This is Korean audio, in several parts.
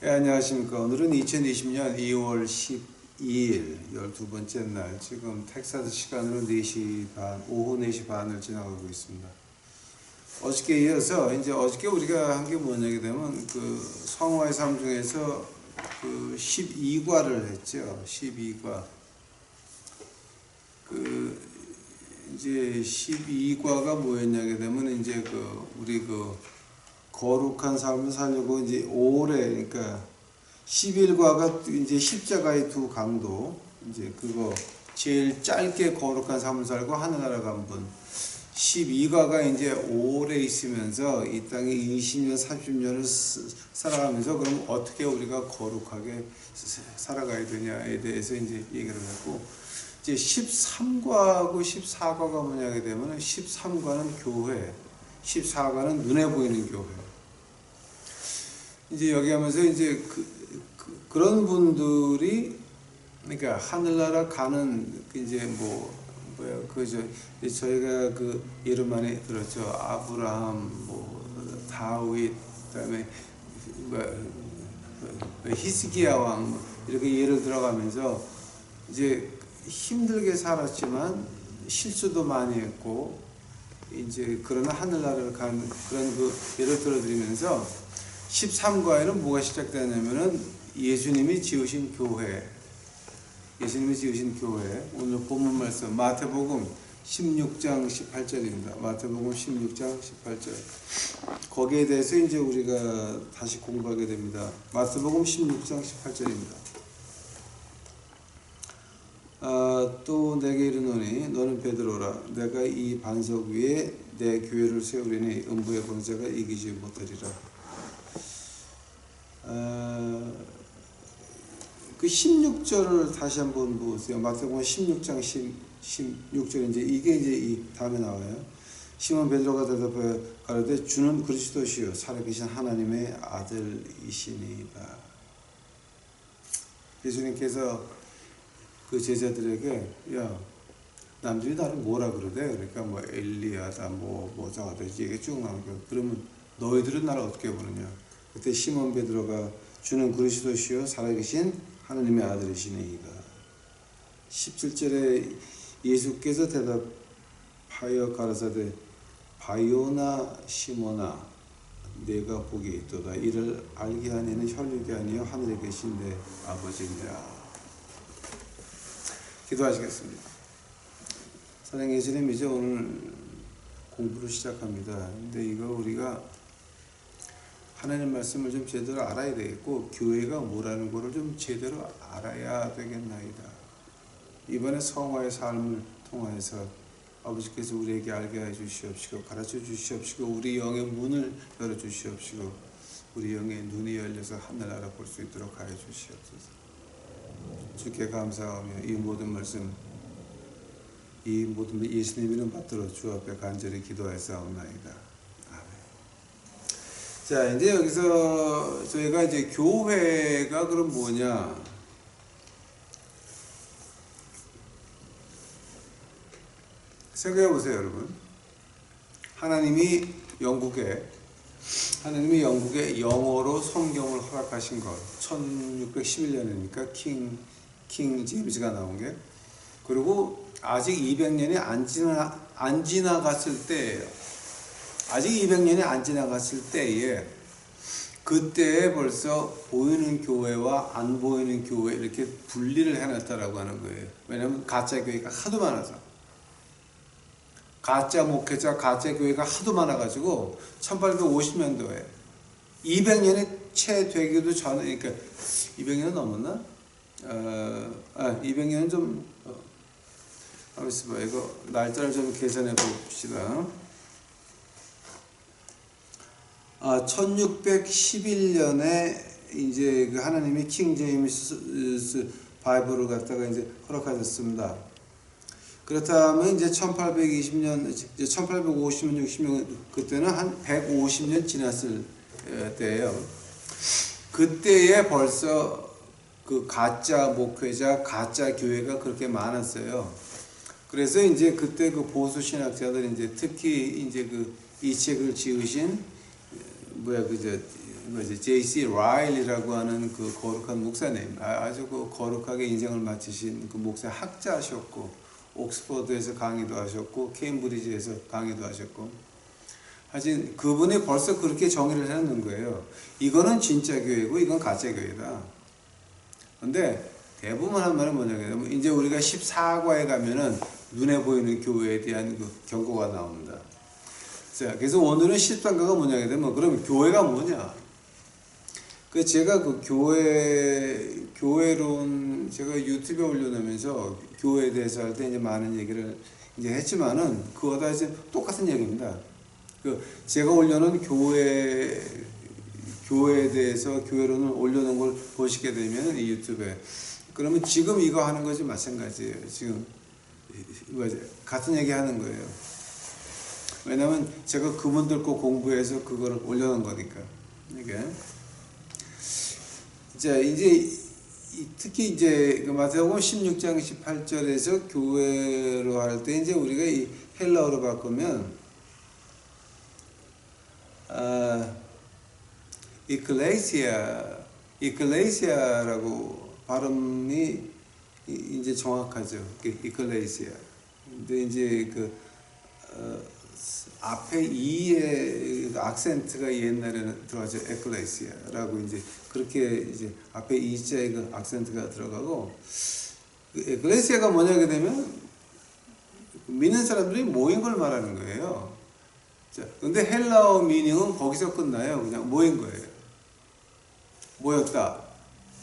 안녕하십니까. 오늘은 2020년 2월 12일 12번째 날, 지금 텍사스 시간으로 4시 반, 오후 4시 반을 지나가고 있습니다. 어저께 이어서 이제 어저께 우리가 한 게 뭐냐게 되면 그 성화의 삶 중에서 그 12과를 했죠. 12과. 그 이제 12과가 뭐였냐게 되면 이제 우리 거룩한 삶을 살려고 이제 올해, 그러니까 11과가 이제 십자가의 두 강도, 이제 그거 제일 짧게 거룩한 삶을 살고 하늘나라 간 분. 12과가 이제 오래 있으면서 이 땅에 20년, 30년을 살아가면서 그럼 어떻게 우리가 거룩하게 살아가야 되냐에 대해서 이제 얘기를 했고, 이제 13과하고 14과가 뭐냐게 되면 13과는 교회, 14과는 눈에 보이는 교회. 이제 여기 하면서 이제 그런 분들이, 그러니까 하늘나라 가는 이제 저희가 그 예를 많이 들었죠. 아브라함, 다윗, 그다음에 히스기야 왕, 이렇게 예를 들어가면서 이제 힘들게 살았지만 실수도 많이 했고, 이제 그러나 하늘나라를 간 그런 예를 들어드리면서 13과에는 뭐가 시작되냐면은 예수님이 지으신 교회, 오늘 본문 말씀 마태복음 16장 18절입니다. 마태복음 16장 18절. 거기에 대해서 이제 우리가 다시 공부하게 됩니다. 마태복음 16장 18절입니다. 또 내게 이르노니 너는 베드로라. 내가 이 반석 위에 내 교회를 세우리니 음부의 권세가 이기지 못하리라. 그 16절을 다시 한번 보세요. 마태복음 16장 16절, 이게 이제 이 다음에 나와요. 시몬 베드로가 대답하여 가로되 주는 그리스도시요 살아계신 하나님의 아들이시니이다. 예수님께서 그 제자들에게, 야, 남들이 나를 뭐라 그러대? 그러니까 엘리야다, 저하다, 이게 쭉 나오는 거야. 그러면 너희들은 나를 어떻게 보느냐? 그때 시몬 베드로가 주는 그리스도시요 살아계신 하나님의 아들이시니이다. 17절에 예수께서 대답하여 가라사대 바요나 시몬아 내가 복이 있도다. 이를 알게 하니는 혈육이 아니요 하늘에 계신 내 아버지니라. 기도하시겠습니다. 사랑하는 예수님, 이제 오늘 공부를 시작합니다. 근데 이거 우리가 하나님 말씀을 좀 제대로 알아야 되겠고, 교회가 뭐라는 거를 좀 제대로 알아야 되겠나이다. 이번에 성화의 삶을 통해서 아버지께서 우리에게 알게 해 주시옵시고, 가르쳐 주시옵시고, 우리 영의 문을 열어 주시옵시고, 우리 영의 눈이 열려서 하늘나라 볼 수 있도록 하여 주시옵소서. 주께 감사하며 이 모든 말씀, 이 모든 예수님 이름 받들어 주 앞에 간절히 기도하였사옵나이다. 아멘. 자, 이제 여기서 저희가 이제 교회가 그럼 뭐냐? 생각해 보세요, 여러분. 하나님이 영국에 영어로 성경을 허락하신 것, 1611년이니까 킹 제임스가 나온 게, 그리고 아직 200년이 안 지나갔을 때예요. 아직 200년이 안 지나갔을 때에, 그때에 벌써 보이는 교회와 안 보이는 교회 이렇게 분리를 해놨다라고 하는 거예요. 왜냐하면 가짜 교회가 하도 많아서, 가짜 목회자, 가짜 교회가 하도 많아가지고 1850년도에 200년이 채 되기도 전에, 그러니까 200년 넘었나? 200년은 좀 이거 날짜를 좀 계산해 봅시다. 1611년에 이제 그 하나님이 킹 제임스 바이블을 갖다가 이제 허락하셨습니다. 그렇다면 이제 1820년, 1850년, 60년, 그때는 한 150년 지났을 때예요. 그때에 벌써 그 가짜 목회자, 가짜 교회가 그렇게 많았어요. 그래서 이제 그때 그 보수 신학자들, 이제 특히 이제 이 책을 지으신 뭐지 J.C. 라일리라고 하는 그 거룩한 목사님, 아주 그 거룩하게 인생을 마치신 그 목사 학자셨고, 옥스퍼드에서 강의도 하셨고, 케임브리지에서 강의도 하셨고, 하여튼 그분이 벌써 그렇게 정의를 해놓는 거예요. 이거는 진짜 교회고 이건 가짜 교회다. 근데 대부분 한 말은 뭐냐면 이제 우리가 14과에 가면은 눈에 보이는 교회에 대한 그 경고가 나옵니다. 자, 그래서 오늘은 13과가 뭐냐 되면 그럼 교회가 뭐냐? 그 제가 그 교회론 제가 유튜브에 올려놓으면서 교회에 대해서 할 때 이제 많은 얘기를 이제 했지만은 그거다 이제 똑같은 얘기입니다. 그 제가 올려놓은 교회에 대해서 교회론을 올려놓은 걸 보시게 되면 이 유튜브에 그러면 지금 이거 하는 것이 마찬가지예요. 지금 같은 얘기 하는 거예요. 왜냐면 제가 그분들 거 공부해서 그걸 올려놓은 거니까. 이게 자 이제 특히 이제 그 마태복음 16장 18절에서 교회로 할 때 이제 우리가 이 헬라어로 바꾸면 이클레시아라고 발음이 이제 정확하죠. 이클레시아. 근데 이제 그 앞에 이의 악센트가 옛날에는 들어가죠. 에클레시아라고 이제 그렇게 이제 앞에 이자의 그 악센트가 들어가고 그 에클레시아가 뭐냐게 되면 믿는 사람들이 모인 걸 말하는 거예요. 자, 근데 헬라어 미닝은 거기서 끝나요. 그냥 모인 거예요. 모였다.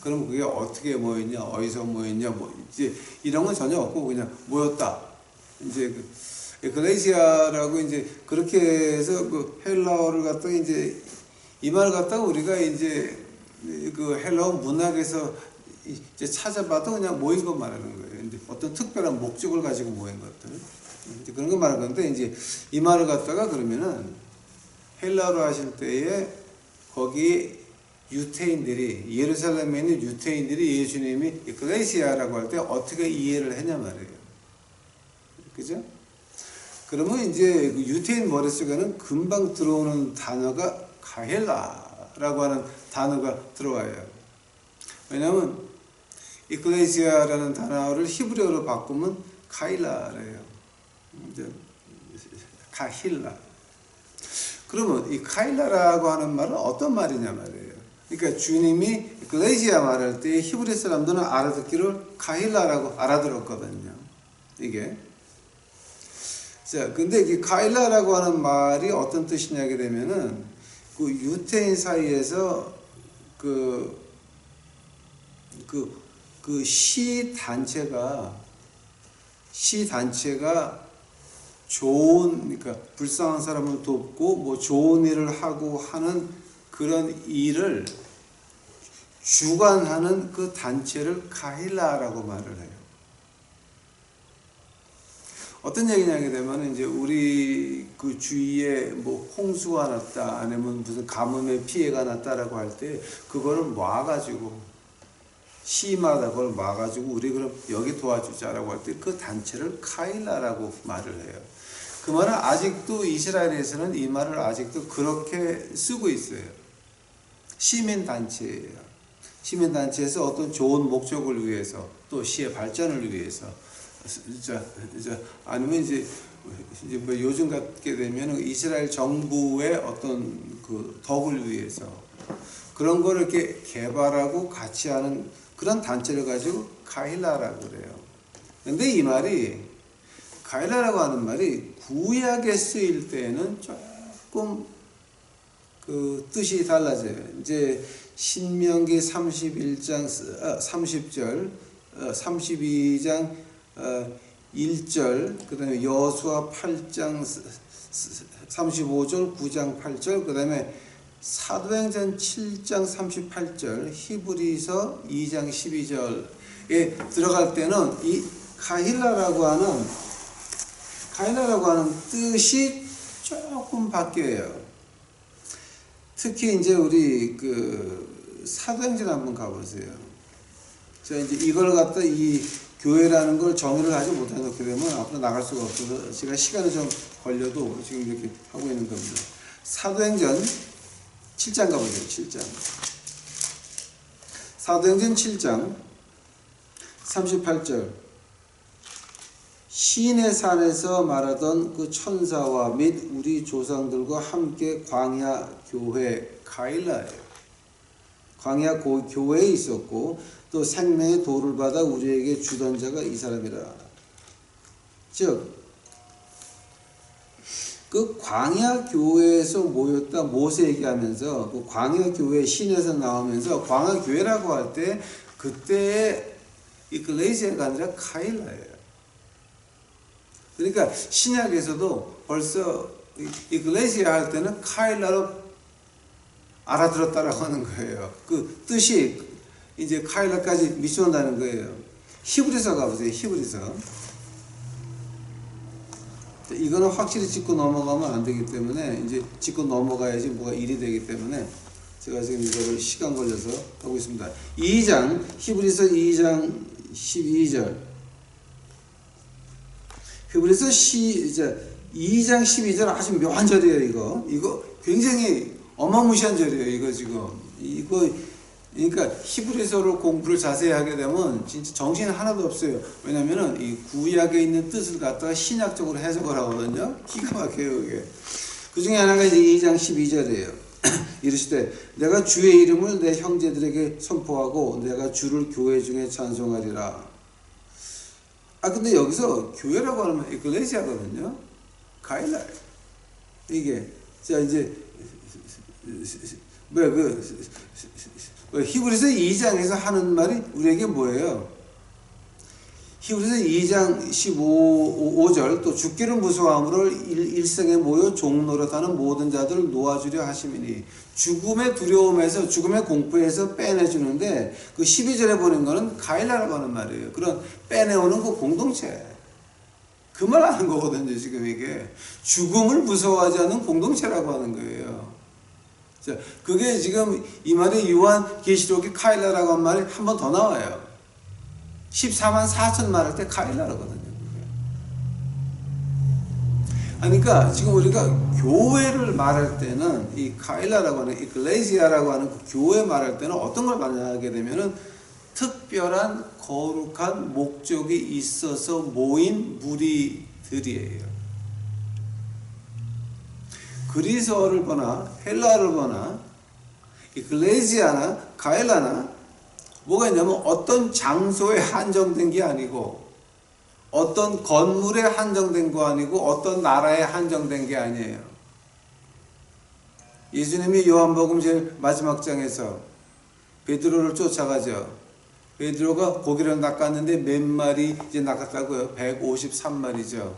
그럼 그게 어떻게 모였냐, 어디서 모였냐, 뭐 이제 이런 건 전혀 없고 그냥 모였다. 이제 그 에클레시아라고 이제 그렇게 해서 그 헬라어를 갖다가 이제 이 말을 갖다가 우리가 이제 그 헬라어 문학에서 이제 찾아봐도 그냥 모인 것 말하는 거예요. 이제 어떤 특별한 목적을 가지고 모인 것들. 이제 그런 거 말하는 건데 이제 이 말을 갖다가 그러면은 헬라어로 하실 때에 거기 유태인들이 예루살렘에 있는 유태인들이 예수님이 에클레시아라고 할 때 어떻게 이해를 했냐 말이에요. 그죠? 그러면 이제 그 유태인 머릿속에는 금방 들어오는 단어가 가헬라라고 하는 단어가 들어와요. 왜냐하면 이클레시아라는 단어를 히브리어로 바꾸면 카일라래요. 이제 가힐라. 그러면 이 카일라라고 하는 말은 어떤 말이냐 말이에요. 그러니까 주님이 이클레시아 말할 때 히브리 사람들은 알아듣기를 가힐라라고 알아들었거든요. 이게. 자, 근데 이 가일라라고 하는 말이 어떤 뜻이냐게 되면은 그 유태인 사이에서 그 시 단체가 좋은, 그러니까 불쌍한 사람을 돕고 뭐 좋은 일을 하고 하는 그런 일을 주관하는 그 단체를 가힐라라고 말을 해요. 어떤 얘기냐게 되면 이제 우리 그 주위에 뭐 홍수가 났다 아니면 무슨 가뭄의 피해가 났다라고 할 때 그거를 모아가지고 시마다 그걸 모아가지고 우리 그럼 여기 도와주자라고 할 때 그 단체를 카일라라고 말을 해요. 그 말은 아직도 이스라엘에서는 이 말을 아직도 그렇게 쓰고 있어요. 시민단체예요. 시민단체에서 어떤 좋은 목적을 위해서 또 시의 발전을 위해서 아니면 이제 뭐 요즘 같게 되면 이스라엘 정부의 어떤 그 덕을 위해서 그런 거를 이렇게 개발하고 같이 하는 그런 단체를 가지고 가일라라고 그래요. 근데 이 말이 가일라라고 하는 말이 구약에 쓰일 때는 조금 그 뜻이 달라져요. 이제 신명기 31장 30절, 32장 1절, 그 다음에 여수아 8장 35절, 9장 8절, 그 다음에 사도행전 7장 38절, 히브리서 2장 12절에 들어갈 때는 이 가힐라라고 하는 뜻이 조금 바뀌어요. 특히 이제 우리 그 사도행전 한번 가보세요. 자, 이제 이걸 갖다 이 교회라는 걸 정의를 하지 못해놓게 되면 앞으로 나갈 수가 없어서 제가 시간이 좀 걸려도 지금 이렇게 하고 있는 겁니다. 사도행전 7장 가보세요. 7장. 사도행전 7장 38절. 시내 산에서 말하던 그 천사와 및 우리 조상들과 함께 광야 교회 가일라예요. 광야 교회에 있었고 또 생명의 도를 받아 우리에게 주던 자가 이 사람이라. 즉 그 광야 교회에서 모였다 모세 얘기하면서 그 광야 교회 신에서 나오면서 광야 교회라고 할 때 그때의 이클레시아가 아니라 카일라예요. 그러니까 신약에서도 벌써 이클레시아 할 때는 카일라로 알아들었다라고 하는 거예요. 그 뜻이 이제 카일라까지 미쳐온다는 거예요. 히브리서 가보세요. 히브리서. 이거는 확실히 짚고 넘어가면 안 되기 때문에 이제 짚고 넘어가야지 뭐가 일이 되기 때문에 제가 지금 이거를 시간 걸려서 하고 있습니다. 2장 히브리서 2장 12절. 히브리서 2장 12절 아주 묘한 절이에요. 이거 굉장히 어마무시한 절이에요. 이거 지금 이거 그러니까 히브리서로 공부를 자세히 하게 되면 진짜 정신이 하나도 없어요. 왜냐면은 이 구약에 있는 뜻을 갖다가 신약적으로 해석을 하거든요. 기가 막혀요, 이게. 그 중에 하나가 이제 2장 12절이에요. 이르시되 내가 주의 이름을 내 형제들에게 선포하고 내가 주를 교회 중에 찬송하리라. 근데 여기서 교회라고 하면 에클레시아거든요. 가일라예요. 이게 자 이제 히브리서 2장에서 하는 말이 우리에게 뭐예요? 히브리서 2장 15절 또 죽기를 무서워함으로 일생에 모여 종노릇하는 모든 자들을 놓아주려 하심이니 죽음의 두려움에서 죽음의 공포에서 빼내주는데 그 12절에 보는 거는 가일라라고 하는 말이에요. 그런 빼내오는 그 공동체 그 말 하는 거거든요. 지금 이게 죽음을 무서워하지 않는 공동체라고 하는 거예요. 자, 그게 지금 이 말이 요한계시록의 카일라라고 한 말이 한 번 더 나와요. 14만 4천 말할 때 카일라라거든요. 그러니까 지금 우리가 교회를 말할 때는 이 카일라라고 하는 이클레시아라고 하는 그 교회 말할 때는 어떤 걸 말하게 되면은 특별한 거룩한 목적이 있어서 모인 무리들이에요. 그리스어를 보나 헬라어를 보나 이클레시아나 가일라나 뭐가 있냐면 어떤 장소에 한정된 게 아니고 어떤 건물에 한정된 거 아니고 어떤 나라에 한정된 게 아니에요. 예수님이 요한복음 제일 마지막 장에서 베드로를 쫓아가죠. 베드로가 고기를 낚았는데 몇 마리 이제 낚았다고요? 153마리죠.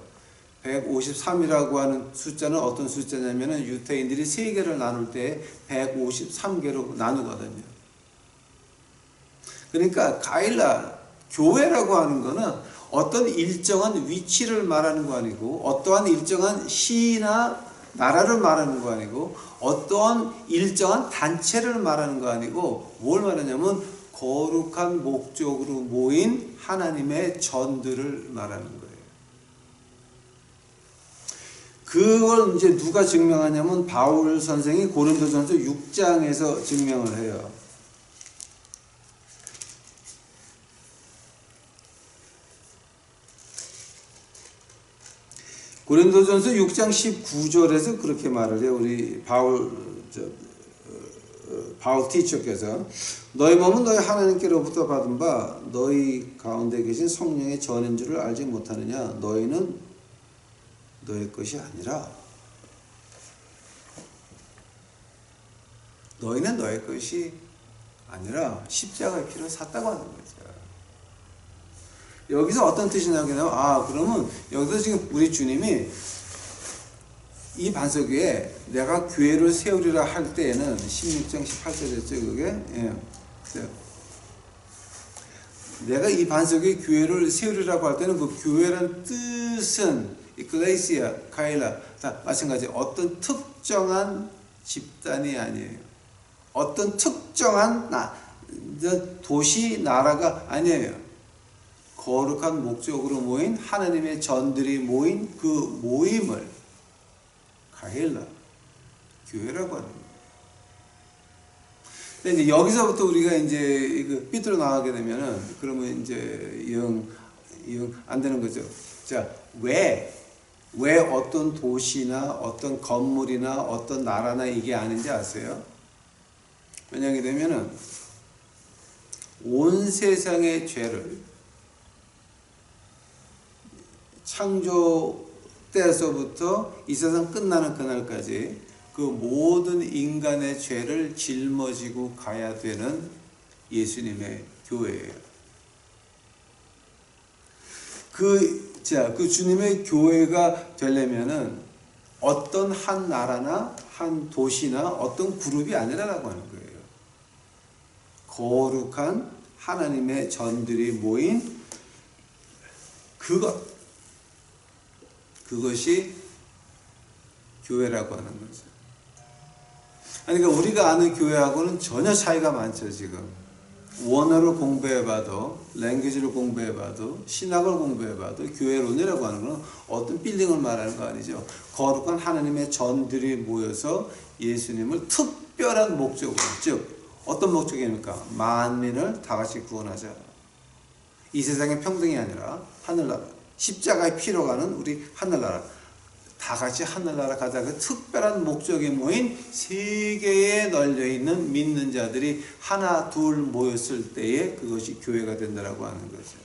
153이라고 하는 숫자는 어떤 숫자냐면은 유태인들이 3개를 나눌 때 153개로 나누거든요. 그러니까 가일라 교회라고 하는 거는 어떤 일정한 위치를 말하는 거 아니고 어떠한 일정한 시나 나라를 말하는 거 아니고 어떠한 일정한 단체를 말하는 거 아니고 뭘 말하냐면 거룩한 목적으로 모인 하나님의 전들을 말하는 거예요. 그걸 이제 누가 증명하냐면 바울 선생이 고린도전서 6장에서 증명을 해요. 고린도전서 6장 19절에서 그렇게 말을 해요. 우리 바울 티처께서 너희 몸은 너희 하나님께로부터 받은 바 너희 가운데 계신 성령의 전인 줄을 알지 못하느냐. 너희는 너의 것이 아니라 너희는 너의 것이 아니라 십자가의 피로 샀다고 하는 거죠. 여기서 어떤 뜻이 나오냐면 그러면 여기서 지금 우리 주님이 이 반석 위에 내가 교회를 세우리라 할 때에는 16장 18절이었죠 그게? 예. 내가 이 반석 위에 교회를 세우리라고 할 때는 그 교회라는 뜻은 이클레시아, 카일라 다 마찬가지 어떤 특정한 집단이 아니에요. 어떤 특정한 도시, 나라가 아니에요. 거룩한 목적으로 모인 하나님의 전들이 모인 그 모임을 가일라, 교회라고 하는 거예요. 근데 이제 여기서부터 우리가 이제 그 삐뚤어 나가게 되면은 그러면 이제 영 안 되는 거죠. 자, 왜 어떤 도시나 어떤 건물이나 어떤 나라나 이게 아닌지 아세요? 왜냐하게 되면은 온 세상의 죄를 창조 때에서부터 이 세상 끝나는 그날까지 그 모든 인간의 죄를 짊어지고 가야 되는 예수님의 교회예요. 그 주님의 교회가 되려면은 어떤 한 나라나 한 도시나 어떤 그룹이 아니라라고 하는 거예요. 거룩한 하나님의 전들이 모인 그것이 교회라고 하는 거죠. 그러니까 우리가 아는 교회하고는 전혀 차이가 많죠, 지금. 원어를 공부해봐도, 랭귀지를 공부해봐도, 신학을 공부해봐도 교회론이라고 하는 건 어떤 빌딩을 말하는 거 아니죠. 거룩한 하나님의 전들이 모여서 예수님을 특별한 목적으로, 즉 어떤 목적입니까? 만민을 다 같이 구원하자. 이 세상의 평등이 아니라 하늘나라, 십자가의 피로 가는 우리 하늘나라, 다 같이 하늘나라 가자. 그 특별한 목적에 모인 세계에 널려있는 믿는 자들이 하나 둘 모였을 때에 그것이 교회가 된다라고 하는 거죠.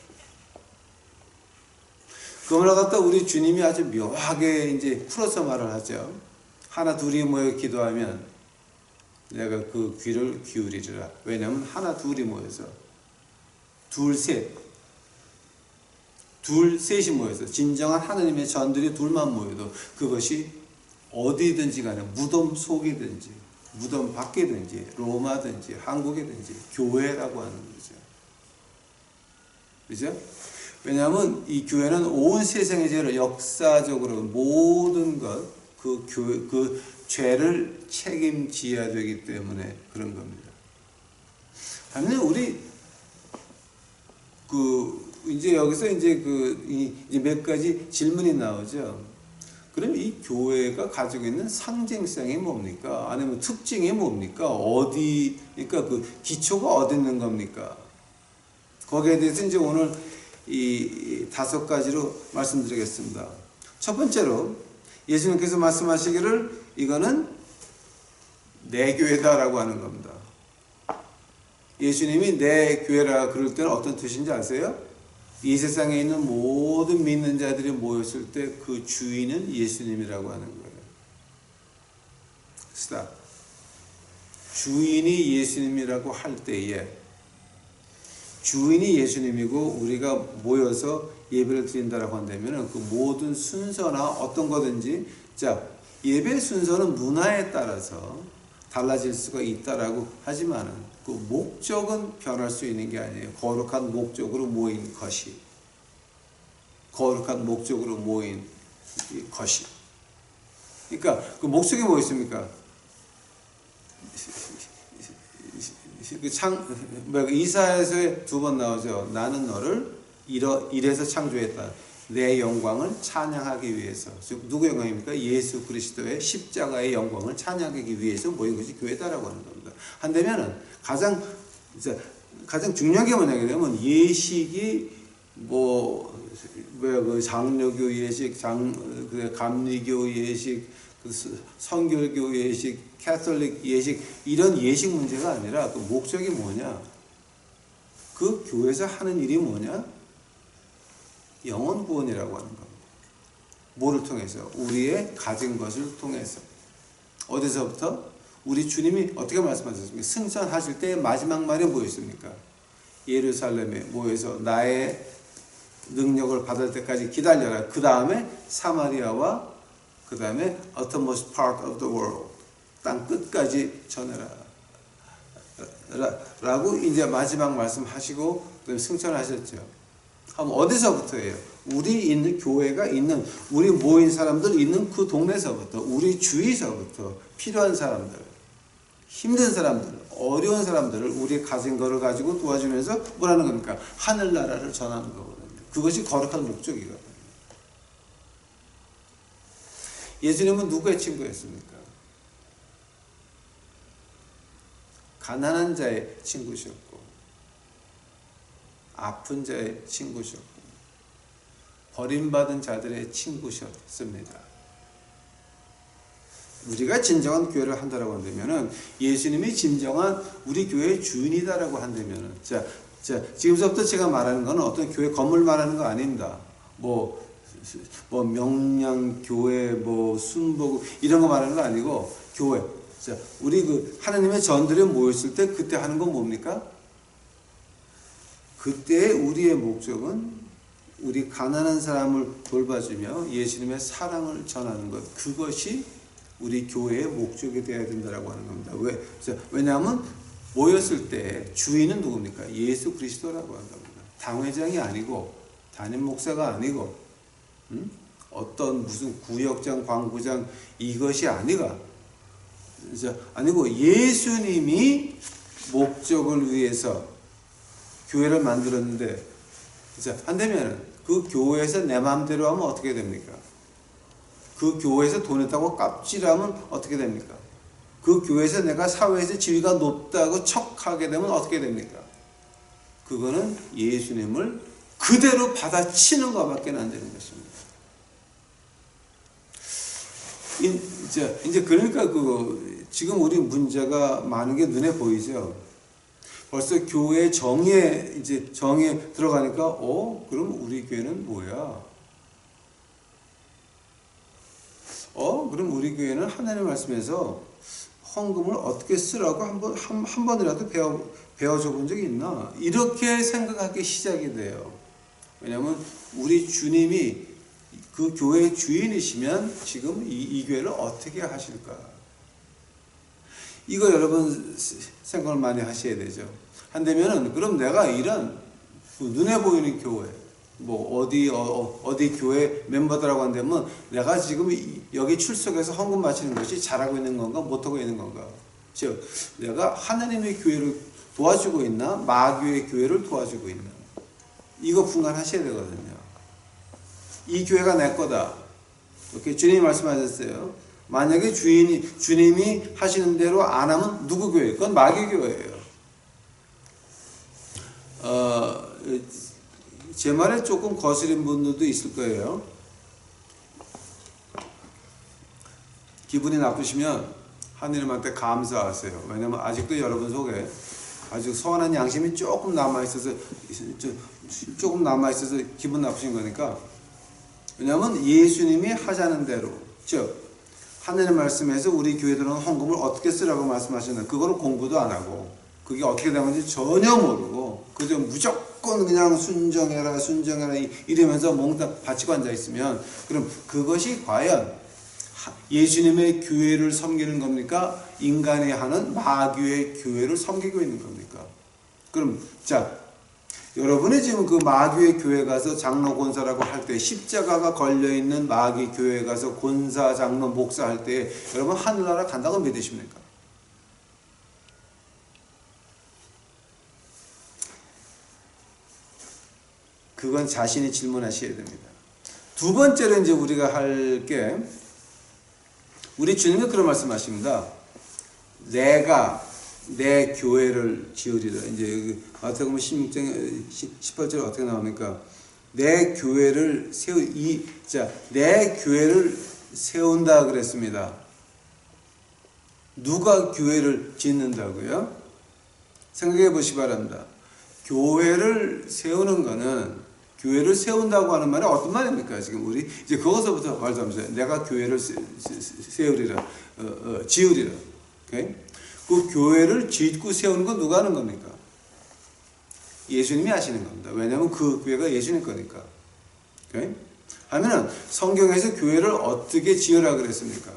그걸 갖다 우리 주님이 아주 묘하게 이제 풀어서 말을 하죠. 하나 둘이 모여 기도하면 내가 그 귀를 기울이리라. 왜냐하면 하나 둘이 모여서 둘 셋이 모여서 진정한 하나님의 전들이 둘만 모여도 그것이 어디든지 간에 무덤 속이든지 무덤 밖이든지 로마든지 한국이든지 교회라고 하는 거죠. 그죠? 왜냐하면 이 교회는 온 세상의 죄를 역사적으로 모든 것 그 죄를 책임져야 되기 때문에 그런 겁니다. 반면에 우리 이제 여기서 이제 몇 가지 질문이 나오죠. 그럼 이 교회가 가지고 있는 상징성이 뭡니까? 아니면 특징이 뭡니까? 그러니까 그 기초가 어디 있는 겁니까? 거기에 대해서 이제 오늘 이 5가지로 말씀드리겠습니다. 첫 번째로 예수님께서 말씀하시기를 이거는 내 교회다라고 하는 겁니다. 예수님이 내 교회라 그럴 때는 어떤 뜻인지 아세요? 이 세상에 있는 모든 믿는 자들이 모였을 때 그 주인은 예수님이라고 하는 거예요. 스탑. 주인이 예수님이라고 할 때에 주인이 예수님이고 우리가 모여서 예배를 드린다라고 한다면 그 모든 순서나 어떤 거든지 예배 순서는 문화에 따라서 달라질 수가 있다라고 하지만은 그 목적은 변할 수 있는 게 아니에요. 거룩한 목적으로 모인 것이. 거룩한 목적으로 모인 것이. 그러니까 그 목적이 뭐 있습니까? 이사야서에 2번 나오죠. 나는 너를 이래서 창조했다. 내 영광을 찬양하기 위해서. 즉 누구 영광입니까? 예수 그리스도의 십자가의 영광을 찬양하기 위해서 모인 것이 교회다라고 하는 겁니다. 한다면은 가장 중요한 게 뭐냐면 예식이 그 장로교 예식, 감리교 예식, 성결교 예식, 캐톨릭 예식 이런 예식 문제가 아니라 그 목적이 뭐냐? 그 교회에서 하는 일이 뭐냐? 영혼 구원이라고 하는 겁니다. 뭐를 통해서? 우리의 가진 것을 통해서. 어디서부터? 우리 주님이 어떻게 말씀하셨습니까? 승천하실 때 마지막 말이 뭐였습니까? 예루살렘에 모여서 나의 능력을 받을 때까지 기다려라. 그 다음에 사마리아와 그 다음에 uttermost part of the world, 땅 끝까지 전해라 라고 이제 마지막 말씀하시고 승천하셨죠. 그럼 어디서부터예요? 우리 있는 교회가 있는 우리 모인 사람들 있는 그 동네에서부터, 우리 주위서부터 필요한 사람들, 힘든 사람들, 어려운 사람들을 우리 가진 거를 가지고 도와주면서 뭐라는 겁니까? 하늘나라를 전하는 거거든요. 그것이 거룩한 목적이거든요. 예수님은 누구의 친구였습니까? 가난한 자의 친구셨고 아픈 자의 친구셨고 버림받은 자들의 친구셨습니다. 우리가 진정한 교회를 한다라고 한다면은 예수님이 진정한 우리 교회의 주인이다라고 한다면은 자 지금부터 제가 말하는 것은 어떤 교회 건물 말하는 거 아닙니다. 뭐 명량교회 뭐 순복음 이런 거 말하는 거 아니고 교회. 자 우리 그 하나님의 전들이 모였을 때 그때 하는 건 뭡니까? 그때 우리의 목적은 우리 가난한 사람을 돌봐주며 예수님의 사랑을 전하는 것. 그것이 우리 교회의 목적이 되어야 된다고 하는 겁니다. 왜냐하면 모였을 때 주인은 누굽니까? 예수 그리스도라고 한 겁니다. 당회장이 아니고 담임 목사가 아니고 어떤 무슨 구역장, 광부장 이것이 아니고 예수님이 목적을 위해서 교회를 만들었는데 한다면 그 교회에서 내 마음대로 하면 어떻게 됩니까? 그 교회에서 돈 있다고 깝질하면 어떻게 됩니까? 그 교회에서 내가 사회에서 지위가 높다고 척하게 되면 어떻게 됩니까? 그거는 예수님을 그대로 받아치는 것밖에 안 되는 것입니다. 이제 그러니까 지금 우리 문제가 많은 게 눈에 보이죠. 벌써 교회 정의에 들어가니까 그럼 우리 교회는 뭐야? 그럼 우리 교회는 하나님 말씀에서 헌금을 어떻게 쓰라고 한 번이라도 배워줘 본 적이 있나? 이렇게 생각하기 시작이 돼요. 왜냐하면 우리 주님이 그 교회의 주인이시면 지금 이 교회를 어떻게 하실까? 이거 여러분 생각을 많이 하셔야 되죠. 한다면은 그럼 내가 이런 눈에 보이는 교회, 뭐 어디 교회 멤버들하고 한다면 내가 지금 여기 출석해서 헌금 바치는 것이 잘하고 있는 건가 못하고 있는 건가? 즉 내가 하나님의 교회를 도와주고 있나 마귀의 교회를 도와주고 있나? 이거 분간하셔야 되거든요. 이 교회가 내 거다. 이렇게 주님이 말씀하셨어요. 만약에 주님이 하시는 대로 안 하면 누구 교회? 그건 마귀 교회예요. 제 말에 조금 거스린 분들도 있을 거예요. 기분이 나쁘시면 하느님한테 감사하세요. 왜냐하면 아직도 여러분 속에 아직 선한 양심이 조금 남아있어서 기분 나쁘신 거니까. 왜냐하면 예수님이 하자는 대로, 즉 하나님 말씀에서 우리 교회들은 헌금을 어떻게 쓰라고 말씀하셨나, 그거를 공부도 안 하고 그게 어떻게 되는지 전혀 모르고 그저 무조건 그냥 순정해라 이러면서 몽땅 바치고 앉아 있으면 그럼 그것이 과연 예수님의 교회를 섬기는 겁니까? 인간이 하는 마귀의 교회를 섬기고 있는 겁니까? 그럼 여러분이 지금 그 마귀의 교회 가서 장로 권사라고 할 때 십자가가 걸려있는 마귀 교회 가서 권사 장로 목사 할 때 여러분 하늘나라 간다고 믿으십니까? 그건 자신이 질문하셔야 됩니다. 두 번째로 이제 우리가 할 게 우리 주님이 그런 말씀하십니다. 내가 내 교회를 지으리라. 이제 마태복음 16장 18절 어떻게 나옵니까? 내 교회를 내 교회를 세운다 그랬습니다. 누가 교회를 짓는다고요? 생각해 보시기 바랍니다. 교회를 세우는 거는 교회를 세운다고 하는 말이 어떤 말입니까? 지금 우리 이제 거기서부터 말씀하세요. 내가 교회를 세우리라, 지으리라. 오케이? 그 교회를 짓고 세우는 건 누가 하는 겁니까? 예수님이 하시는 겁니다. 왜냐하면 그 교회가 예수님 거니까. 오케이? 하면은 성경에서 교회를 어떻게 지으라 그랬습니까?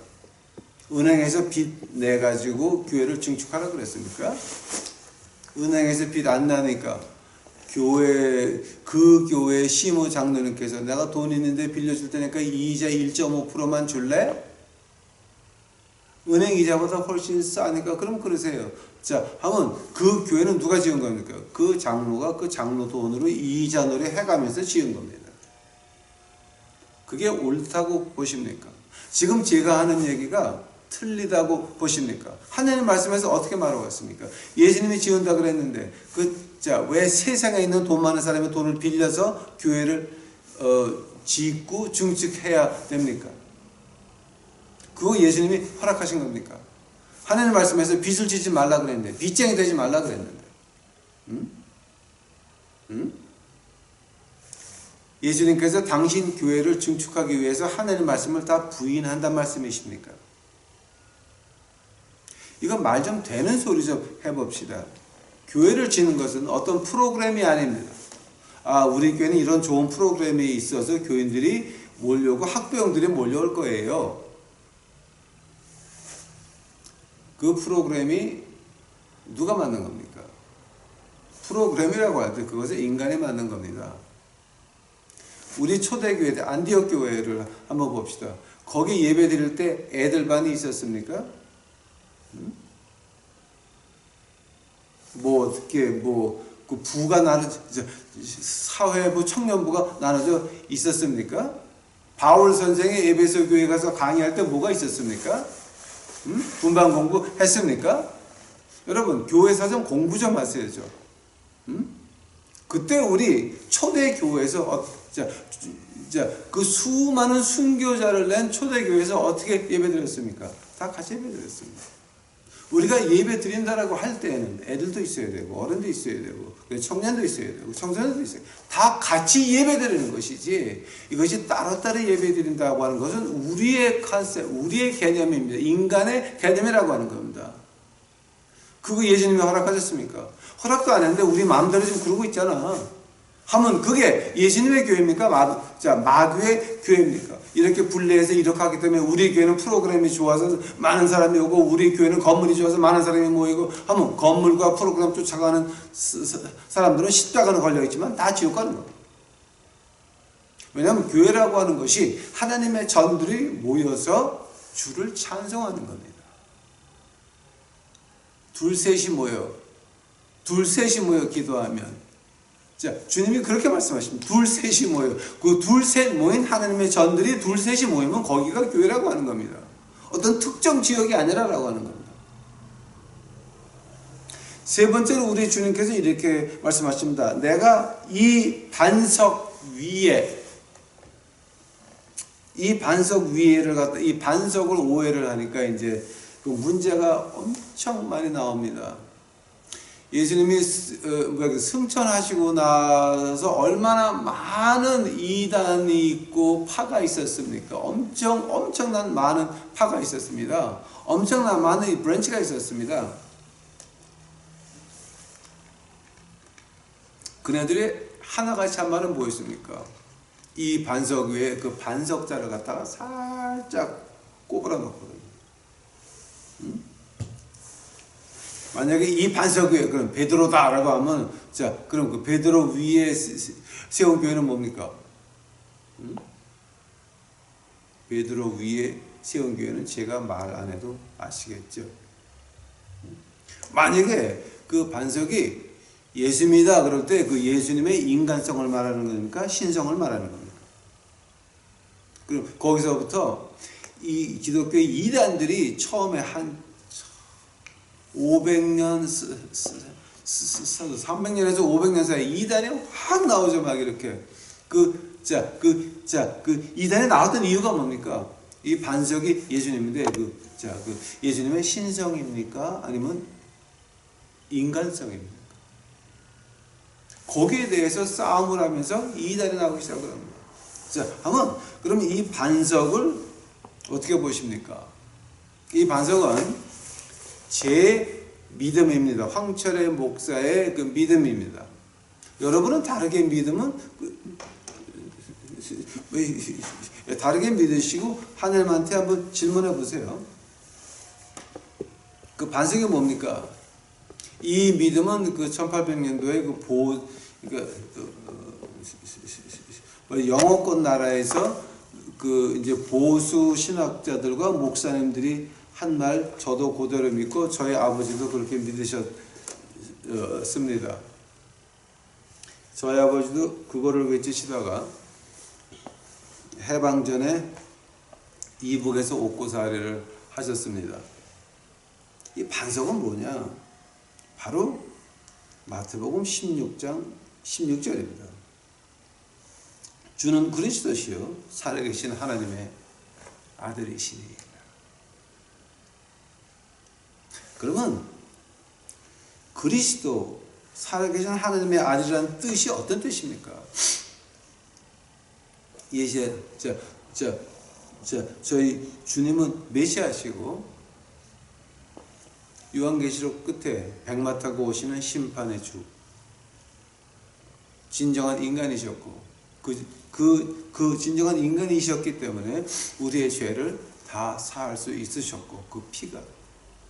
은행에서 빚 내가지고 교회를 증축하라 그랬습니까? 은행에서 빚 안 나니까 그 교회 시무 장로님께서 내가 돈 있는데 빌려줄 테니까 이자 1.5%만 줄래? 은행 이자보다 훨씬 싸니까 그럼 그러세요. 하면 그 교회는 누가 지은 겁니까? 그 장로가 그 장로 돈으로 이자 놀이 해가면서 지은 겁니다. 그게 옳다고 보십니까? 지금 제가 하는 얘기가 틀리다고 보십니까? 하나님 말씀에서 어떻게 말하고 있습니까? 예수님이 지은다 그랬는데 왜 세상에 있는 돈 많은 사람이 돈을 빌려서 교회를 짓고 증축해야 됩니까? 그거 예수님이 허락하신 겁니까? 하나님 말씀에서 빚을 지지 말라 그랬는데, 빚쟁이 되지 말라 그랬는데, 예수님께서 당신 교회를 증축하기 위해서 하나님 말씀을 다 부인한단 말씀이십니까? 이건 말 좀 되는 소리 좀 해봅시다. 교회를 지는 것은 어떤 프로그램이 아닙니다. 우리 교회는 이런 좋은 프로그램이 있어서 교인들이 몰려오고 학부형들이 몰려올 거예요. 그 프로그램이 누가 만든 겁니까? 프로그램이라고 할 때 그것은 인간이 만든 겁니다. 우리 초대교회 안디옥 교회를 한번 봅시다. 거기 예배 드릴 때 애들 반이 있었습니까? 그 부가 사회부, 청년부가 나눠져 있었습니까? 바울 선생이 에베소 교회 가서 강의할 때 뭐가 있었습니까? 분반 공부 했습니까? 여러분, 교회 사정 공부 좀 하셔야죠. 그때 우리 초대교회에서 그 수많은 순교자를 낸 초대교회에서 어떻게 예배드렸습니까? 다 같이 예배드렸습니다. 우리가 예배 드린다라고 할 때에는 애들도 있어야 되고 어른도 있어야 되고 청년도 있어야 되고 청소년도 있어야 되고 다 같이 예배 드리는 것이지, 이것이 따로따로 예배 드린다고 하는 것은 우리의 컨셉, 우리의 개념입니다. 인간의 개념이라고 하는 겁니다. 그거 예수님이 허락하셨습니까? 허락도 안 했는데 우리 마음대로 지금 그러고 있잖아. 하면 그게 예수님의 교회입니까? 마귀의 교회입니까? 이렇게 분리해서 이렇게 하기 때문에 우리 교회는 프로그램이 좋아서 많은 사람이 오고, 우리 교회는 건물이 좋아서 많은 사람이 모이고 하면, 건물과 프로그램 쫓아가는 사람들은 십자가는 걸려있지만 다 지옥 가는 겁니다. 왜냐하면 교회라고 하는 것이 하나님의 전들이 모여서 주를 찬송하는 겁니다. 둘 셋이 모여 기도하면, 주님이 그렇게 말씀하십니다. 둘 셋이 모여. 그 둘 셋 모인 하나님의 전들이 둘 셋이 모이면 거기가 교회라고 하는 겁니다. 어떤 특정 지역이 아니라라고 하는 겁니다. 세 번째로 우리 주님께서 이렇게 말씀하십니다. 내가 이 반석 위에를 갖다, 이 반석을 오해를 하니까 이제 그 문제가 엄청 많이 나옵니다. 예수님이 승천하시고 나서 얼마나 많은 이단이 있고 파가 있었습니까? 엄청난 많은 파가 있었습니다. 엄청난 많은 브랜치가 있었습니다. 그네들이 하나같이 한 말은 뭐였습니까? 이 반석 위에 그 반석자를 갖다가 살짝 꼬부라 놓거든요. 만약에 이 반석 위에 그럼 베드로다라고 하면, 그럼 그 베드로 위에 세운 교회는 뭡니까? 베드로 위에 세운 교회는 제가 말 안 해도 아시겠죠? 만약에 그 반석이 예수입니다 그럴 때 그 예수님의 인간성을 말하는 겁니까? 신성을 말하는 겁니까? 그럼 거기서부터 이 기독교의 이단들이 처음에 한 500년, 300년에서 500년 사이에 이단이 확 나오죠. 막 이렇게. 이단이 나왔던 이유가 뭡니까? 이 반석이 예수님인데, 예수님의 신성입니까? 아니면 인간성입니까? 거기에 대해서 싸움을 하면서 이단이 나오기 시작을 합니다. 그럼 이 반석을 어떻게 보십니까? 이 반석은 제 믿음입니다. 황철의 목사의 그 믿음입니다. 여러분은 다르게 믿으시고 하나님한테 한번 질문해 보세요. 그 반석이 뭡니까? 이 믿음은 그 1800년도에 영어권 나라에서 이제 보수 신학자들과 목사님들이 한 말 저도 그대로 믿고 저희 아버지도 그렇게 믿으셨습니다. 저희 아버지도 그거를 외치시다가 해방 전에 이북에서 옥고사리를 하셨습니다. 이 반석은 뭐냐? 바로 마태복음 16장 16절입니다. 주는 그리스도시요 살아계신 하나님의 아들이시니. 그러면 그리스도 살아계신 하나님의 아들이라는 뜻이 어떤 뜻입니까? 저희 주님은 메시아시고 요한계시록 끝에 백마 타고 오시는 심판의 주, 진정한 인간이셨고 그 진정한 인간이셨기 때문에 우리의 죄를 다 사할 수 있으셨고, 그 피가,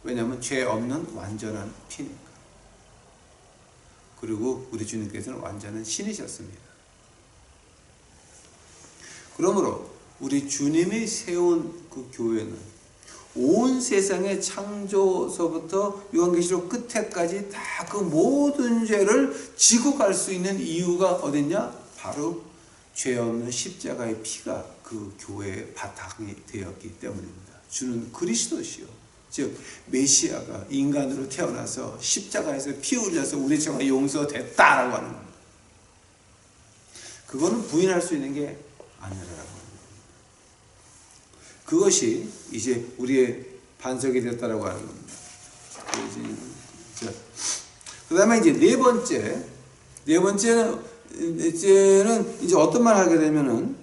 왜냐하면 죄 없는 완전한 피니까. 그리고 우리 주님께서는 완전한 신이셨습니다. 그러므로 우리 주님이 세운 그 교회는 온 세상의 창조서부터 요한계시록 끝에까지 다 그 모든 죄를 지고 갈 수 있는 이유가 어딨냐? 바로 죄 없는 십자가의 피가 그 교회의 바탕이 되었기 때문입니다. 주는 그리스도시요, 즉 메시아가 인간으로 태어나서 십자가에서 피 흘려서 우리 죄가 용서됐다라고 하는 겁니다. 그거는 부인할 수 있는 게 아니라고 합니다. 그것이 이제 우리의 반석이 됐다라고 하는 겁니다. 그 다음에 이제 네 번째는 이제 어떤 말 하게 되면은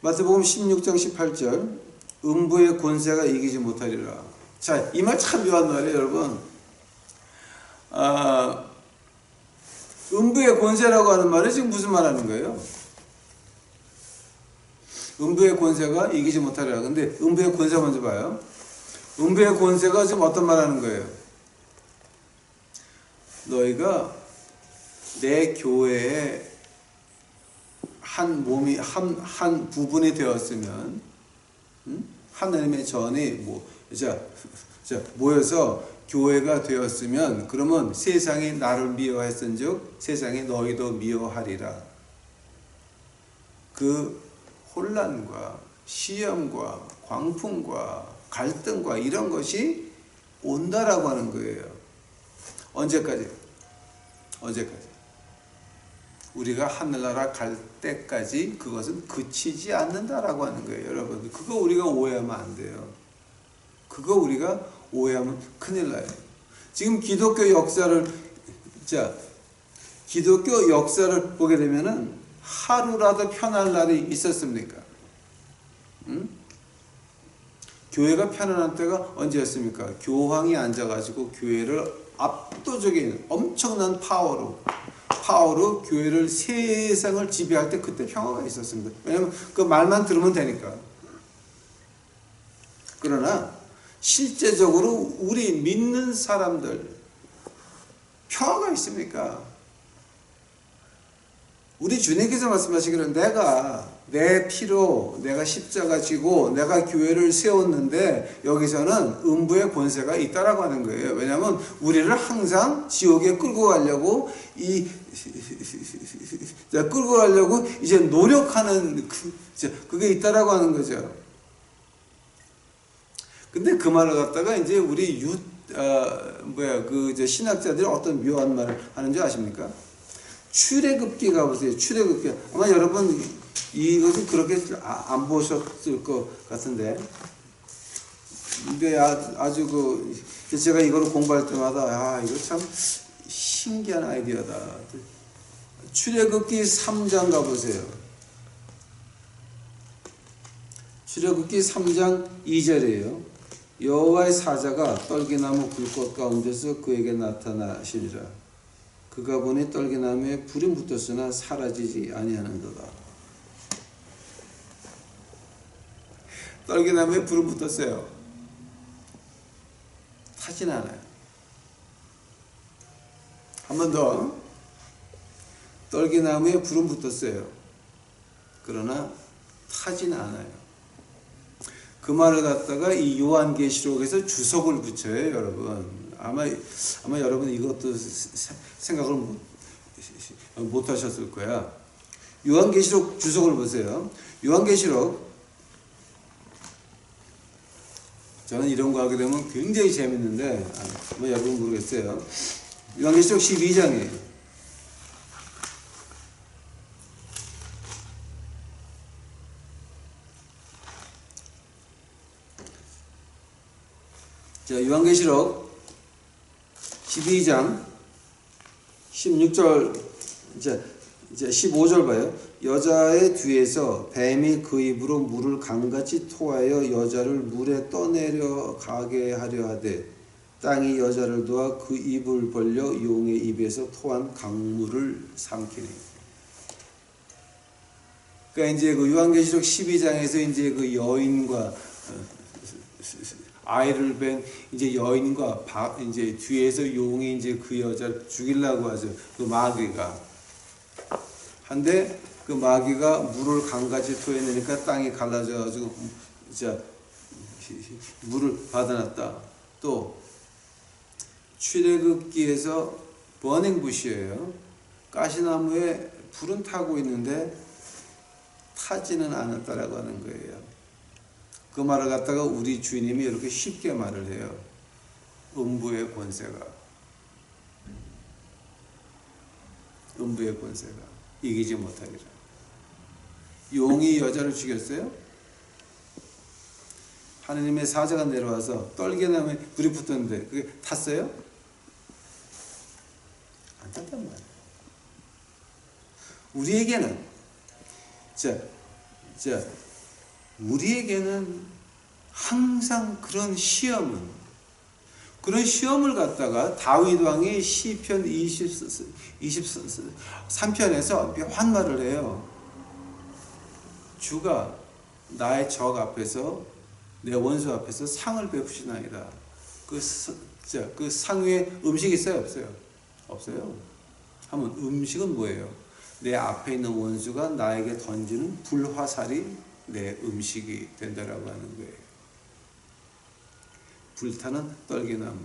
마태복음 16장 18절 음부의 권세가 이기지 못하리라. 자, 이 말 참 묘한 말이에요, 여러분. 음부의 권세라고 하는 말은 지금 무슨 말 하는 거예요? 음부의 권세가 이기지 못하리라. 근데 음부의 권세 먼저 봐요. 음부의 권세가 지금 어떤 말 하는 거예요? 너희가 내 교회의 한 몸이 한 부분이 되었으면, 하나님의 전이 모여서 교회가 되었으면, 그러면 세상이 나를 미워했은즉 세상이 너희도 미워하리라. 그 혼란과 시험과 광풍과 갈등과 이런 것이 온다라고 하는 거예요. 언제까지? 우리가 하늘나라 갈 때까지 그것은 그치지 않는다라고 하는 거예요, 여러분. 그거 우리가 오해하면 안 돼요. 그거 우리가 오해하면 큰일 나요. 지금 기독교 역사를 보게 되면은 하루라도 편할 날이 있었습니까? 교회가 편안한 때가 언제였습니까? 교황이 앉아가지고 교회를 압도적인 엄청난 파워로 교회를, 세상을 지배할 때 그때 평화가 있었습니다. 왜냐하면 그 말만 들으면 되니까. 그러나 실제적으로 우리 믿는 사람들 평화가 있습니까? 우리 주님께서 말씀하시기를 내가 내 피로 내가 십자가 지고 내가 교회를 세웠는데 여기서는 음부의 권세가 있다라고 하는 거예요. 왜냐하면 우리를 항상 지옥에 끌고 가려고 이제 노력하는 그게 있다라고 하는 거죠. 근데 그 말을 갖다가 이제 우리 신학자들이 어떤 묘한 말을 하는 줄 아십니까? 출애굽기 가보세요. 출애굽기. 아마 여러분 이것은 그렇게 안 보셨을 것 같은데. 근데 아주 제가 이거를 공부할 때마다 이거 참 신기한 아이디어다. 출애굽기 3장 가보세요. 출애굽기 3장 2절이에요. 여호와의 사자가 떨기나무 불꽃 가운데서 그에게 나타나시리라. 그가 보니 떨기나무에 불이 붙었으나 사라지지 아니하는도다. 떨기나무에 불은 붙었어요. 타진 않아요. 한 번 더. 떨기나무에 불은 붙었어요. 그러나 타진 않아요. 그 말을 갖다가 이 요한계시록에서 주석을 붙여요, 여러분. 아마 여러분 이것도 생각을 못 하셨을 거야. 요한계시록 주석을 보세요. 요한계시록 저는 이런 거 하게 되면 굉장히 재밌는데 뭐 여러분 모르겠어요. 요한계시록 12장이에요. 자, 요한계시록 12장 16절 이제 15절 봐요. 여자의 뒤에서 뱀이 그 입으로 물을 강같이 토하여 여자를 물에 떠내려 가게 하려 하되 땅이 여자를 도와 그 입을 벌려 용의 입에서 토한 강물을 삼키네. 그러니까 이제 그 요한계시록 12장에서 이제 그 여인과 아이를 뵌 이제 여인과 이제 뒤에서 용이 이제 그 여자를 죽이려고 하죠. 그 마귀가. 한데 그 마귀가 물을 강같이 토해내니까 땅이 갈라져가지고 이제 물을 받아놨다. 또 출애굽기에서 버닝부시예요. 가시나무에 불은 타고 있는데 타지는 않았다라고 하는 거예요. 그 말을 갖다가 우리 주님이 이렇게 쉽게 말을 해요. 음부의 권세가 이기지 못하리라. 용이 여자를 죽였어요? 하느님의 사자가 내려와서 떨게나무에 불이 붙었는데 그게 탔어요? 안 탔단 말이에요. 우리에게는 항상 그런 시험을 갖다가 다윗 왕이 시편 23편에서 묘한 말을 해요. 주가 나의 적 앞에서 내 원수 앞에서 상을 베푸시나이다. 그 상 위에 음식이 있어요? 없어요? 없어요. 하면 음식은 뭐예요? 내 앞에 있는 원수가 나에게 던지는 불화살이 내 음식이 된다라고 하는 거예요. 불타는 떨기나무.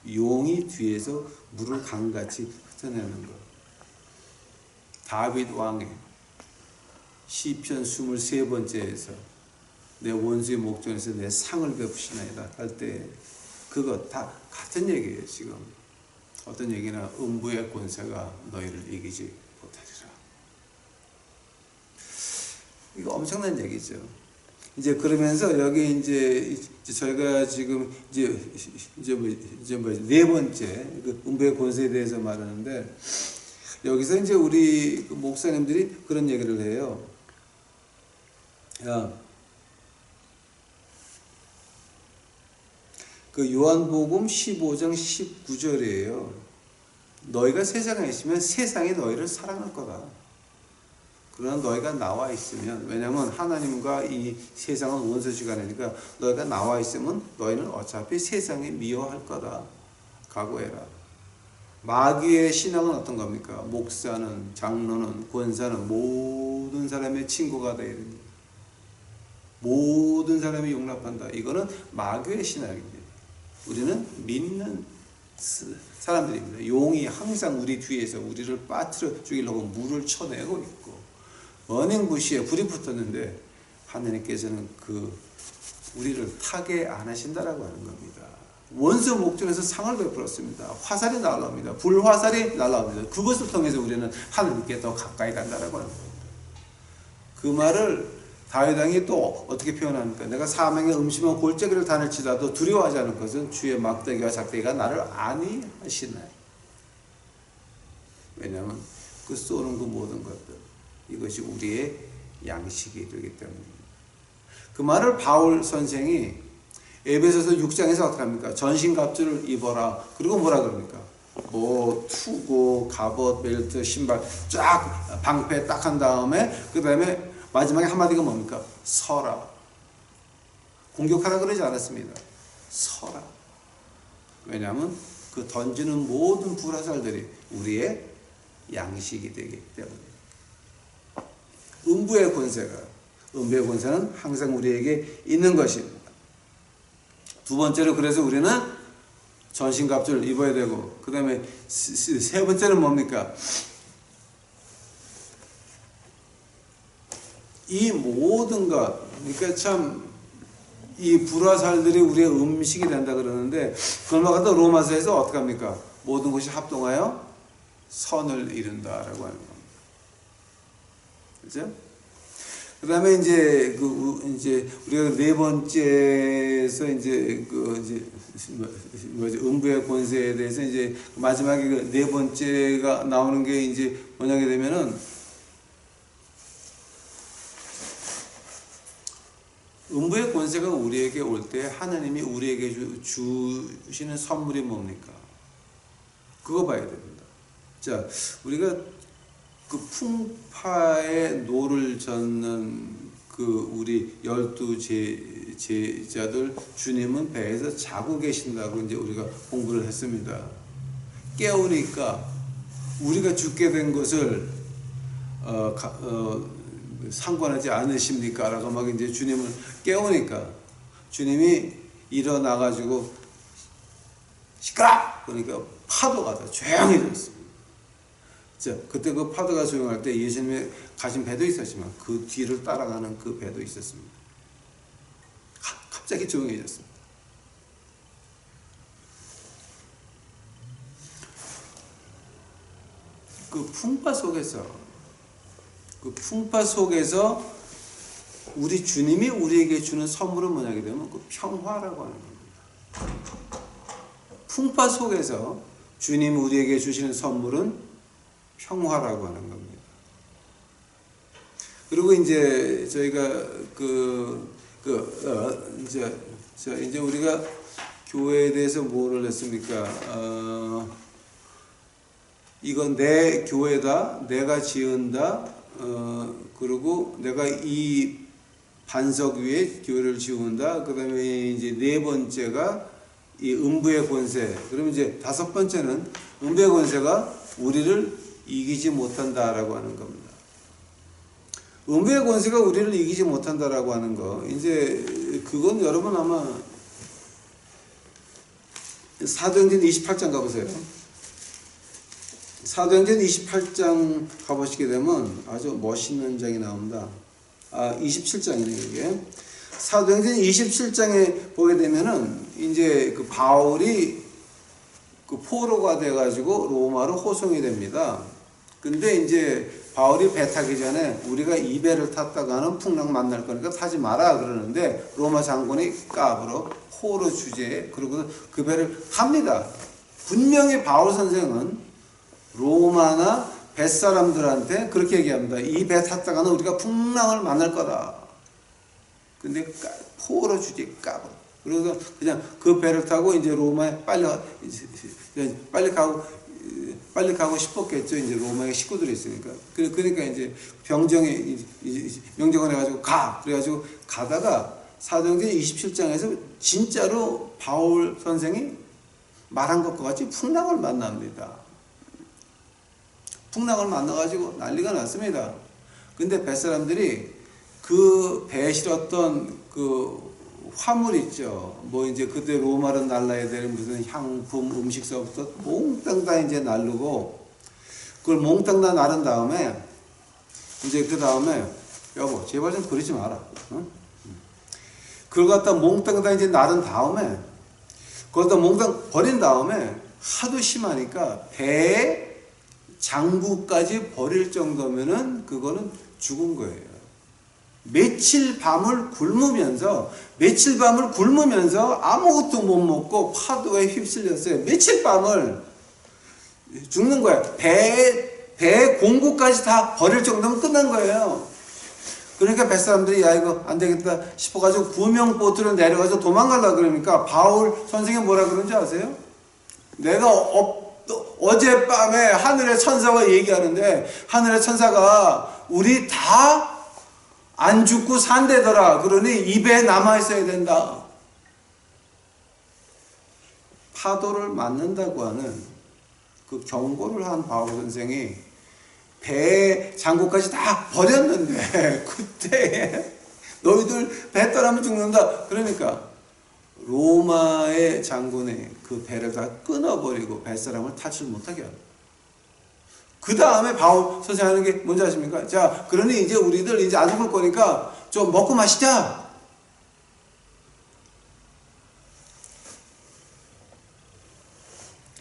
용이 뒤에서 물을 강같이 흩어내는 것. 다윗 왕의 시편 23번째에서 내 원수의 목전에서 내 상을 베푸시나이다 할 때 그것 다 같은 얘기예요. 지금 어떤 얘기나 음부의 권세가 너희를 이기지 못하리라. 이거 엄청난 얘기죠. 이제 그러면서 여기 이제 저희가 지금 네 번째 그 음부의 권세에 대해서 말하는데 여기서 이제 우리 목사님들이 그런 얘기를 해요. 그 요한복음 15장 19절이에요. 너희가 세상에 있으면 세상이 너희를 사랑할 거다. 그러나 너희가 나와 있으면, 왜냐하면 하나님과 이 세상은 원수지간이니까 너희가 나와 있으면 너희는 어차피 세상에 미워할 거다. 각오해라. 마귀의 신앙은 어떤 겁니까? 목사는, 장로는, 권사는 모든 사람의 친구가 되어야 됩니다. 모든 사람이 용납한다. 이거는 마귀의 신앙입니다. 우리는 믿는 사람들입니다. 용이 항상 우리 뒤에서 우리를 빠뜨려 죽이려고 물을 쳐내고 있고 버닝부시에 불이 붙었는데 하나님께서는 우리를 타게 안 하신다라고 하는 겁니다. 원수 목전에서 상을 베풀었습니다. 화살이 날아옵니다. 불화살이 날아옵니다. 그것을 통해서 우리는 하나님께 더 가까이 간다라고 하는 겁니다. 그 말을 다윗 왕이 또 어떻게 표현합니까? 내가 사망의 음침한 골짜기를 다닐지라도 두려워하지 않을 것은 주의 막대기와 작대기가 나를 안위하시나이. 왜냐하면 그 쏘는 그 모든 것들 이것이 우리의 양식이 되기 때문입니다. 그 말을 바울 선생이 에베소서 6장에서 어떻게 합니까? 전신갑주를 입어라. 그리고 뭐라 그럽니까? 뭐 투고, 갑옷, 벨트, 신발 쫙 방패 딱 한 다음에 그 다음에 마지막에 한마디가 뭡니까? 서라. 공격하라 그러지 않았습니다. 서라. 왜냐하면 그 던지는 모든 불화살들이 우리의 양식이 되기 때문에. 음부의 권세는 항상 우리에게 있는 것입니다. 두 번째로 그래서 우리는 전신갑주를 입어야 되고, 그 다음에 세 번째는 뭡니까? 이 모든 것, 그러니까 참 이 불화살들이 우리의 음식이 된다 그러는데, 그걸 갖다 로마서에서 어떻게 합니까? 모든 것이 합동하여 선을 이룬다라고 하는 겁니다. 그죠? 그 다음에 이제 이제 우리가 네 번째에서 이제 음부의 권세에 대해서 이제 마지막에 네 번째가 나오는 게 이제 뭐냐게 되면은, 음부의 권세가 우리에게 올 때 하나님이 우리에게 주시는 선물이 뭡니까? 그거 봐야 됩니다. 자, 우리가 그 풍파의 노를 젓는 그 우리 12 제자들, 주님은 배에서 자고 계신다고 이제 우리가 공부를 했습니다. 깨우니까 우리가 죽게 된 것을 상관하지 않으십니까? 라고 막 이제 주님을 깨우니까 주님이 일어나가지고 시끄라! 그러니까 파도가 다 조용해졌습니다. 자, 그때 그 파도가 조용할 때 예수님의 가진 배도 있었지만 그 뒤를 따라가는 그 배도 있었습니다. 갑자기 조용해졌습니다. 그 풍파 속에서 우리 주님이 우리에게 주는 선물은 뭐냐게 되면 그 평화라고 하는 겁니다. 풍파 속에서 주님이 우리에게 주시는 선물은 평화라고 하는 겁니다. 그리고 이제 저희가 이제 우리가 교회에 대해서 뭐를 했습니까? 이건 내 교회다, 내가 지은다, 그리고 내가 이 반석 위에 교회를 지운다. 그 다음에 이제 네 번째가 이 음부의 권세. 그러면 이제 다섯 번째는 음부의 권세가 우리를 이기지 못한다라고 하는 겁니다. 음부의 권세가 우리를 이기지 못한다라고 하는 거, 이제 그건 여러분 아마 사도행전 28장 가보세요. 사도행전 28장 가보시게 되면 아주 멋있는 장이 나옵니다. 27장이네요, 이게. 사도행전 27장에 보게 되면은 이제 그 바울이 그 포로가 돼가지고 로마로 호송이 됩니다. 근데 이제 바울이 배 타기 전에 우리가 이 배를 탔다가는 풍랑 만날 거니까 타지 마라 그러는데, 로마 장군이 까불어 포로 주제에 그러고 그 배를 탑니다. 분명히 바울 선생은 로마나 뱃사람들한테 그렇게 얘기합니다. 이 배 탔다가는 우리가 풍랑을 만날 거다. 근데 포로 주제에 까불어. 그래서 그냥 그 배를 타고 이제 로마에 빨리 가고 싶었겠죠. 이제 로마에 식구들이 있으니까. 그러니까 이제 명령을 해가지고 가! 그래가지고 가다가 사도행전 27장에서 진짜로 바울 선생이 말한 것과 같이 풍랑을 만납니다. 풍랑을 만나가지고 난리가 났습니다. 근데 뱃사람들이 그 배에 실었던 그 화물 있죠. 뭐 이제 그때 로마로 날라야 되는 무슨 향품, 음식서부터 몽땅 다 이제 날르고, 그걸 몽땅 다 나른 다음에 이제 그 다음에 여보 제발 좀 그러지 마라. 응? 그걸 갖다 몽땅 다 이제 나른 다음에 거기다 몽땅 버린 다음에 하도 심하니까 배에 장구까지 버릴 정도면은 그거는 죽은 거예요. 며칠 밤을 굶으면서 아무것도 못 먹고 파도에 휩쓸렸어요. 며칠 밤을 죽는 거야. 배 공구까지 다 버릴 정도면 끝난 거예요. 그러니까 뱃사람들이 야 이거 안 되겠다 싶어가지고 구명보트를 내려가서 도망가려고 그러니까 바울 선생이 뭐라 그런지 아세요? 내가 어젯밤에 하늘의 천사가 얘기하는데, 하늘의 천사가 우리 다 안 죽고 산대더라. 그러니 이 배에 남아있어야 된다. 파도를 맞는다고 하는 그 경고를 한 바울 선생이 배 장구까지 다 버렸는데 그때 너희들 배 떠나면 죽는다. 그러니까 로마의 장군이 그 배를 다 끊어버리고 뱃사람을 탈출 못하게 합니다. 그 다음에 바울 선생님 하는 게 뭔지 아십니까? 자, 그러니 이제 우리들 이제 안 죽을 거니까 좀 먹고 마시자.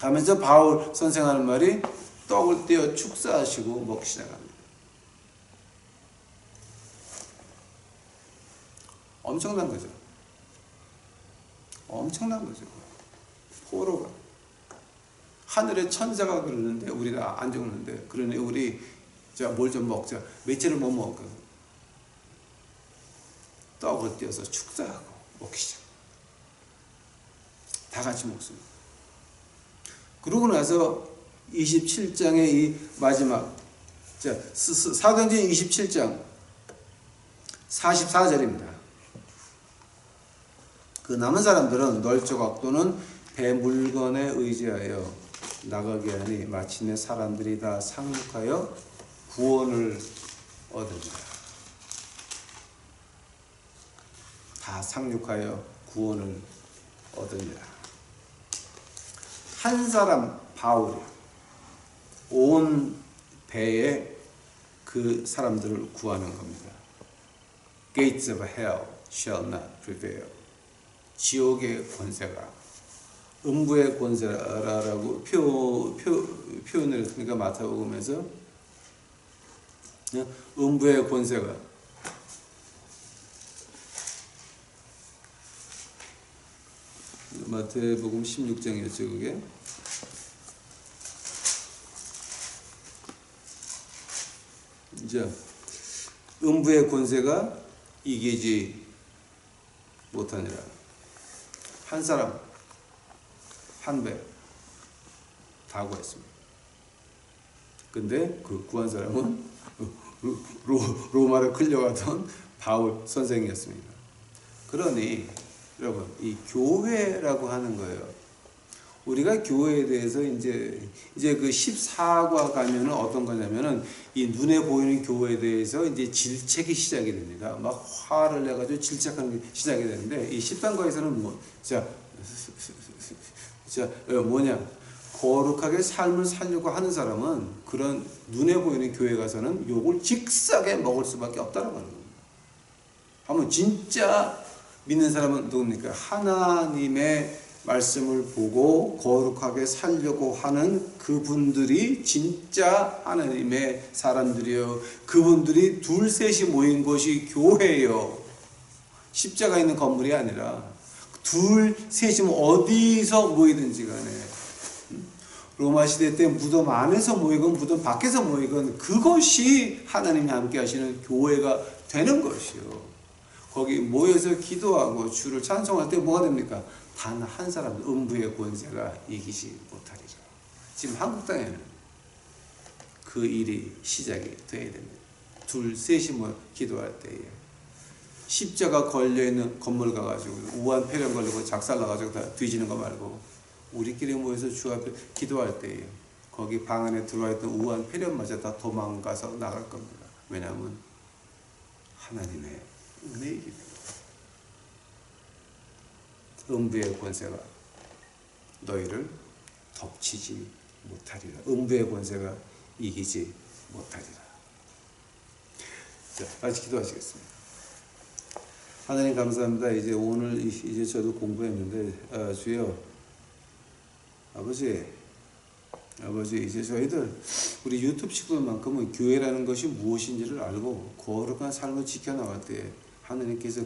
하면서 바울 선생하는 말이 떡을 떼어 축사하시고 먹기 시작합니다. 엄청난 거죠. 엄청난 거죠. 포로가 하늘의 천사가 그러는데 우리가 안 죽는데, 그러니 우리 뭘 좀 먹자. 며칠을 못 먹거든. 떡을 떼어서 축사하고 먹기 시작. 다 같이 먹습니다. 그러고 나서 27장의 이 마지막, 사도행전 27장 44절입니다. 그 남은 사람들은 널조각 또는 배 물건에 의지하여 나가게 하니 마침내 사람들이 다 상륙하여 구원을 얻으리라. 다 상륙하여 구원을 얻으리라. 한 사람 바울이 온 배에 그 사람들을 구하는 겁니다. Gates of hell shall not prevail. 지옥의 권세가, 음부의 권세라고 표현을 했으니까 마태복음에서 음부의 권세가, 마태복음 16장이었죠 그게. 이제 음부의 권세가 이기지 못하니라. 한 사람 한 배 다 구했습니다. 근데 그 구한 사람은 로마로 끌려가던 바울 선생이었습니다. 그러니 여러분, 이 교회라고 하는 거예요. 우리가 교회에 대해서 이제 그 14과 가면은 어떤 거냐면은 이 눈에 보이는 교회에 대해서 이제 질책이 시작이 됩니다. 막 화를 내가지고 질책하는 게 시작이 되는데, 이 13과에서는 뭐냐? 거룩하게 삶을 살려고 하는 사람은 그런 눈에 보이는 교회 가서는 욕을 직사게 먹을 수밖에 없다는 거예요. 한번 진짜 믿는 사람은 누굽니까? 하나님의 말씀을 보고 거룩하게 살려고 하는 그분들이 진짜 하나님의 사람들이요. 그분들이 둘 셋이 모인 것이 교회예요. 십자가 있는 건물이 아니라 둘 셋이면 어디서 모이든지 간에, 로마 시대 때 무덤 안에서 모이건 무덤 밖에서 모이건 그것이 하나님이 함께 하시는 교회가 되는 것이요. 거기 모여서 기도하고 주를 찬송할 때 뭐가 됩니까? 단 한 사람, 음부의 권세가 이기지 못하리라. 지금 한국 땅에는 그 일이 시작이 되어야 됩니다. 둘, 셋이 기도할 때에 십자가 걸려있는 건물 가가지고 우한 폐렴 걸리고 작살나가지고 다 뒤지는 거 말고 우리끼리 모여서 주 앞에 기도할 때에 거기 방 안에 들어와 있던 우한 폐렴마저 다 도망가서 나갈 겁니다. 왜냐하면 하나님의 은혜이기 때문에. 음부의 권세가 너희를 덮치지 못하리라. 음부의 권세가 이기지 못하리라. 자, 같이 기도하시겠습니다. 하나님 감사합니다. 이제 오늘 이제 저도 공부했는데 주여, 아버지 이제 저희들 우리 유튜브 식구들만큼은 교회라는 것이 무엇인지를 알고 거룩한 삶을 지켜나갈 때 하나님께서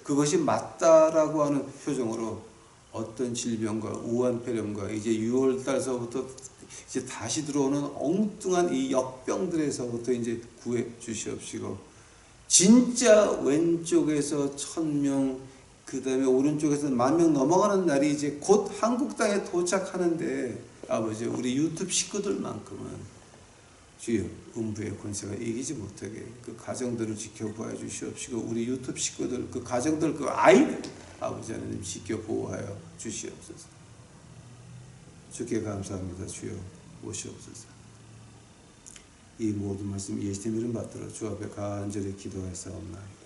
그것이 맞다라고 하는 표정으로 어떤 질병과 우한폐렴과 이제 6월달서부터 이제 다시 들어오는 엉뚱한 이 역병들에서부터 이제 구해 주시옵시고, 진짜 왼쪽에서 1000명, 그 다음에 오른쪽에서 10,000명 넘어가는 날이 이제 곧 한국 땅에 도착하는데, 아버지 우리 유튜브 식구들만큼은 주여 음부의 권세가 이기지 못하게 그 가정들을 지켜보아 주시옵시고, 우리 유튜브 식구들 그 가정들 그 아이들 아버지 하나님 지켜 보호하여 주시옵소서. 주께 감사합니다. 주여 오시옵소서. 이 모든 말씀 예수님 이름 받들어 주 앞에 간절히 기도하였사옵나이다.